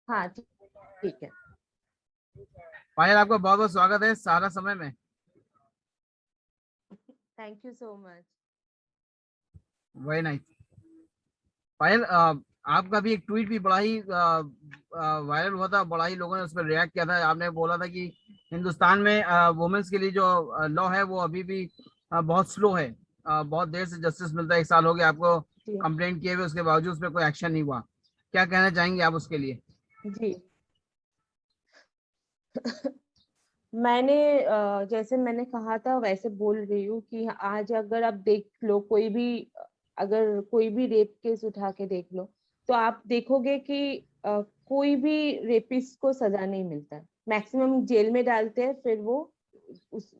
हाँ ठीक है। पायल, आपका बहुत बहुत स्वागत है सारा समय में। Thank you so much. Very nice. Payal, आपका भी एक ट्वीट भी बड़ा ही वायरल हुआ था, बड़ा ही लोगों ने उस पर रिएक्ट किया था। आपने बोला था कि हिंदुस्तान में वुमेन्स के लिए जो लॉ है वो अभी भी बहुत स्लो है। बहुत देर से जस्टिस मिलता है। 1 साल हो गया आपको जी कंप्लेंट किए हुए, उसके बावजूद उस पर कोई एक्शन नहीं हुआ। क्या कहना चाहेंगे आप उसके लिए? जी। मैंने जैसे मैंने कहा था वैसे बोल रही हूँ कि आज अगर आप देख लो कोई भी, अगर कोई भी रेप केस उठा के देख लो, तो आप देखोगे कि कोई भी रेपिस्ट को सजा नहीं मिलता है। मैक्सिमम जेल में डालते हैं, फिर वो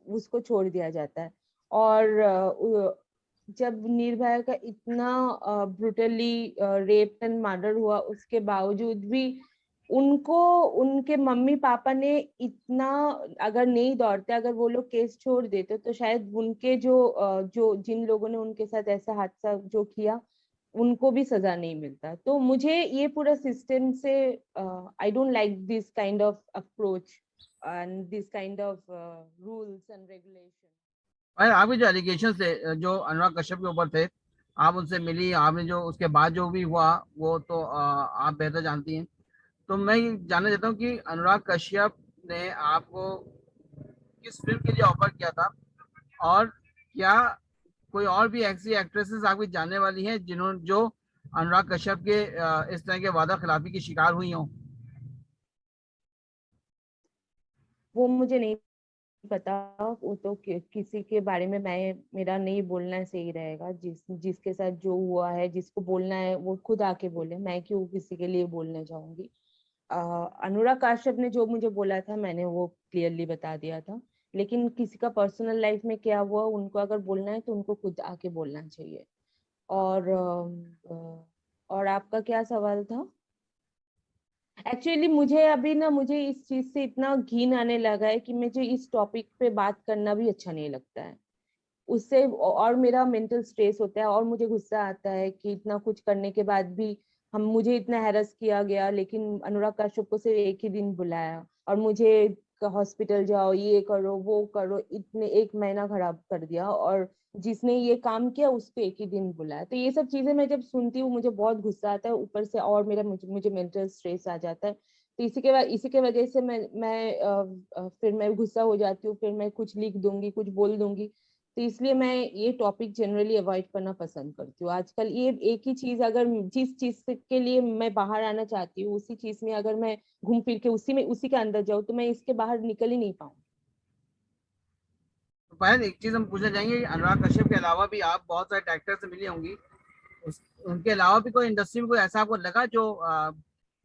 उसको छोड़ दिया जाता है। और जब निर्भया का इतना ब्रुटली रेप एंड मर्डर हुआ, उसके बावजूद भी उनको, उनके मम्मी पापा ने इतना, अगर नहीं दौड़ते, अगर वो लोग केस छोड़ देते, तो शायद उनके जो जिन लोगों ने उनके साथ ऐसा हादसा जो किया, उनको भी सजा नहीं मिलता। तो मुझे ये पूरा सिस्टम से, I don't like this kind of approach and this kind of rules and regulation. Payal, आपके जो एलिगेशन थे जो अनुराग कश्यप के ऊपर थे, आप उनसे मिली, आपने जो उसके बाद जो भी हुआ वो तो आप बेहतर जानती हैं। तो मैं ये जानना चाहता हूँ कि अनुराग कश्यप ने आपको किस फिल्म के लिए ऑफर किया था, और क्या कोई और भी ऐसी एक्ट्रेसेस आपकी जानने वाली हैं जिन्होंने जो अनुराग कश्यप के इस तरह के वादा खिलाफी की शिकार हुई हों? वो मुझे नहीं पता। वो तो किसी के बारे में मैं, मेरा नहीं बोलना सही रहेगा। जिसके साथ जो हुआ है, जिसको बोलना है वो खुद आके बोले, मैं क्यों किसी के लिए बोलने जाऊंगी। अनुराग काश्यप ने जो मुझे बोला था मैंने वो क्लियरली बता दिया था। लेकिन किसी का पर्सनल लाइफ में क्या हुआ, उनको अगर बोलना है तो उनको खुद आके बोलना चाहिए। और और आपका क्या सवाल था? एक्चुअली मुझे अभी ना, मुझे इस चीज से इतना घिन आने लगा है कि मुझे इस टॉपिक पे बात करना भी अच्छा नहीं लगता है। उससे और मेरा मेंटल स्ट्रेस होता है, और मुझे गुस्सा आता है कि इतना कुछ करने के बाद भी हम, मुझे इतना हैरस किया गया, लेकिन अनुराग कश्यप को सिर्फ एक ही दिन बुलाया, और मुझे हॉस्पिटल जाओ, ये करो वो करो, इतने 1 महीना खराब कर दिया, और जिसने ये काम किया उसको एक ही दिन बुलाया। तो ये सब चीजें मैं जब सुनती हूँ मुझे बहुत गुस्सा आता है ऊपर से, और मुझे मेंटल स्ट्रेस आ जाता है। तो इसी के वजह से फिर मैं गुस्सा हो जाती हूँ, फिर मैं कुछ लिख दूंगी, कुछ बोल दूंगी। तो इसलिए मैं ये टॉपिक जनरली अवॉइड करना पसंद करती हूँ आजकल। ये एक ही चीज, अगर जिस चीज के लिए मैं बाहर आना चाहती हूँ, उसी चीज में अगर मैं घूम फिर के उसी के अंदर जाऊँ, तो मैं इसके बाहर निकल ही नहीं पाऊँ। तो पायल, एक चीज हम पूछना चाहेंगे कि अनुराग कश्यप के अलावा भी आप बहुत सारे डायरेक्टर से मिली होंगी। उनके अलावा भी कोई इंडस्ट्री में कोई ऐसा आपको लगा जो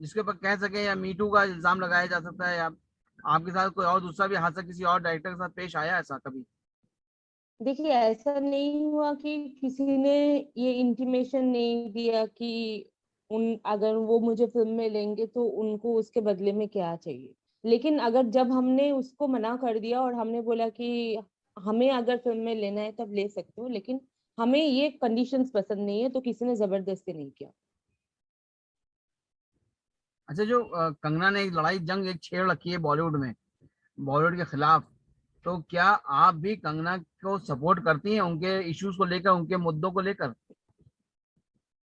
जिसके ऊपर कह सके, या मीटू का इल्जाम लगाया जा सकता है, या आपके साथ कोई और दूसरा भी हादसा किसी और डायरेक्टर के साथ पेश आया ऐसा कभी? देखिए, ऐसा नहीं हुआ कि किसी ने ये इंटीमेशन नहीं दिया कि उन, अगर वो मुझे फिल्म में लेंगे तो उनको उसके बदले में क्या चाहिए। लेकिन अगर जब हमने उसको मना कर दिया और हमने बोला कि हमें अगर फिल्म में लेना है तब ले सकते हो, लेकिन हमें ये कंडीशंस पसंद नहीं है, तो किसी ने जबरदस्ती नहीं किया। अच्छा, जो कंगना ने एक लड़ाई जंग एक छेड़ रखी है बॉलीवुड में, बॉलीवुड के खिलाफ, तो क्या आप भी कंगना को सपोर्ट करती हैं उनके इश्यूज को लेकर, उनके मुद्दों को लेकर?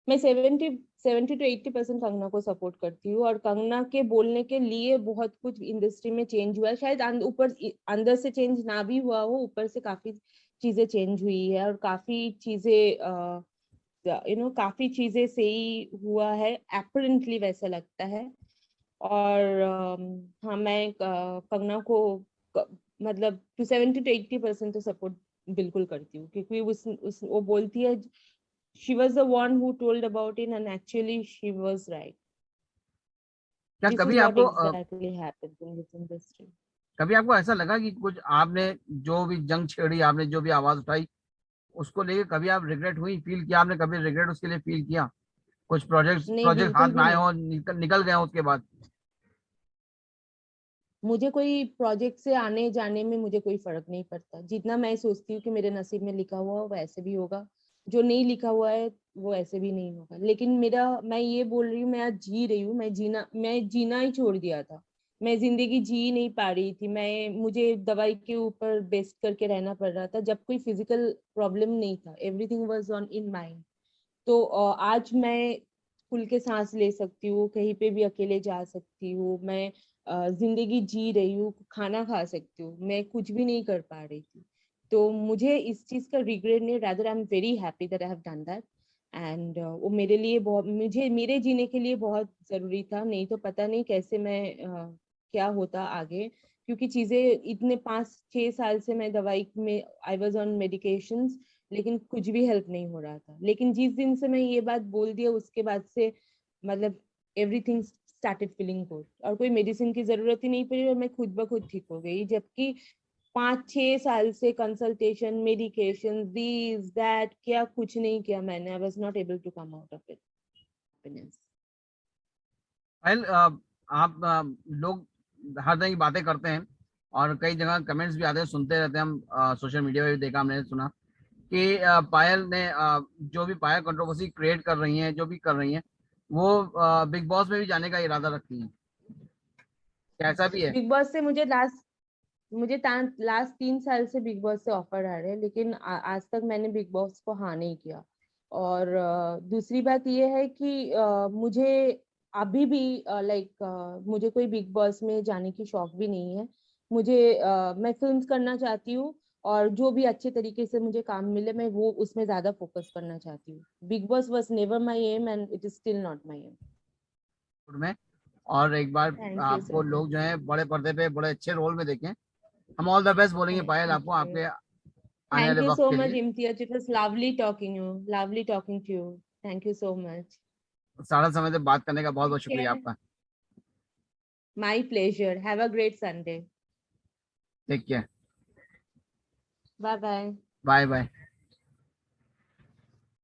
मैं 70 to 80% कंगना को सपोर्ट करती हूँ, और कंगना के बोलने के लिए बहुत कुछ इंडस्ट्री में चेंज हुआ है। शायद ऊपर अंदर से चेंज ना भी हुआ हो, ऊपर से काफी चीजें चेंज हुई है, और काफी चीजें काफी चीजें सही हुआ है, अपरेंटली वैसा लगता है। और हाँ, मैं कंगना को क- मतलब 70 to 80% तो सपोर्ट बिल्कुल करती हूँ, क्योंकि उस वो बोलती है, she was the one who told about it, and actually she was right. क्या This कभी is what आपको exactly happens in this industry. कभी आपको ऐसा लगा कि कुछ आपने जो भी जंग छेड़ी, आपने जो भी आवाज उठाई, उसको लेके कभी आप रिग्रेट हुई, फील किया आपने, कभी रिग्रेट उसके लिए फील किया? कुछ प्रोजेक्ट नहीं, प्रोजेक्ट हाथ बिल्कुल में भी आए नहीं। हो, निकल गए हो उसके बाद? मुझे कोई प्रोजेक्ट से आने जाने में मुझे कोई फर्क नहीं पड़ता। जितना मैं सोचती हूँ कि मेरे नसीब में लिखा हुआ हो वैसे भी होगा, जो नहीं लिखा हुआ है वो ऐसे भी नहीं होगा। लेकिन मैं ये बोल रही हूँ, मैं आज जी रही हूँ, मैं जीना ही छोड़ दिया था। मैं जिंदगी जी नहीं पा रही थी। मुझे दवाई के ऊपर बेस्ट करके रहना पड़ रहा था, जब कोई फिजिकल प्रॉब्लम नहीं था। Everything was on in mind. तो आज मैं खुल के सांस ले सकती हूँ, कहीं पे भी अकेले जा सकती हूँ। मैं जिंदगी जी रही हूँ, खाना खा सकती हूँ। मैं कुछ भी नहीं कर पा रही थी। तो मुझे इस चीज का रिग्रेट नहीं, rather I am very happy that I have done that. And वो मेरे लिए बहुत, मुझे मेरे जीने के लिए बहुत जरूरी था। नहीं तो पता नहीं कैसे क्या होता आगे। क्योंकि चीजें इतने 5-6 साल से मैं दवाई में, आई वॉज ऑन मेडिकेशंस, लेकिन कुछ भी हेल्प नहीं हो रहा था। लेकिन जिस दिन से मैं ये बात बोल दिया, उसके बाद से मतलब एवरीथिंग स्टार्टेड फीलिंग गुड, और कोई मेडिसिन की जरूरत ही नहीं पड़ी, और मैं खुद ब खुद ठीक हो गई। जबकि 5-6 साल से कंसल्टेशन, मेडिकेशन, दिस दैट, क्या कुछ नहीं किया मैंने। I was not able to come out of it happiness. Payal, आप लोग हर तरह की बातें करते हैं और कई जगह कमेंट्स भी आते हैं, सुनते रहते हैं हम, सोशल मीडिया पे भी देखा, हमने सुना कि पायल ने जो भी पायल कंट्रोवर्सी क्रिएट कर रही हैं, जो भी कर रही हैं, वो बिग बॉस में भी जाने का इरादा रखती हैं। क्या ऐसा भी है? बिग बॉस से मुझे लास्ट 3 साल से बिग बॉस से ऑफर आ रहे हैं, लेकिन आज तक मैंने बिग बॉस को हाँ नहीं किया। और दूसरी बात ये है कि मुझे अभी भी मुझे कोई बिग बॉस में जाने की शौक भी नहीं है। मैं फिल्म्स करना चाहती हूँ, और जो भी अच्छे तरीके से मुझे काम मिले, मैं वो उसमें ज्यादा फोकस करना चाहती हूँ। Bigg Boss was never my aim, and it is still not my aim. में और एक बार थैंक यू आपको सो लोग मच। जो है बड़े पर्दे पे बड़े अच्छे रोल में देखें। हम ऑल द बेस्ट बोलेंगे पायल थैंक आपको, यू। आपके आने Thank वाले you वक्त so के much, लिए। Imtiaz. It was lovely talking you. Lovely talking to you. Thank you so much. सारा समय से बात करने का बहुत Take बहुत शुक्रिया care. आपका। My pleasure. Have a great Sunday. Take care. Bye bye. Bye bye.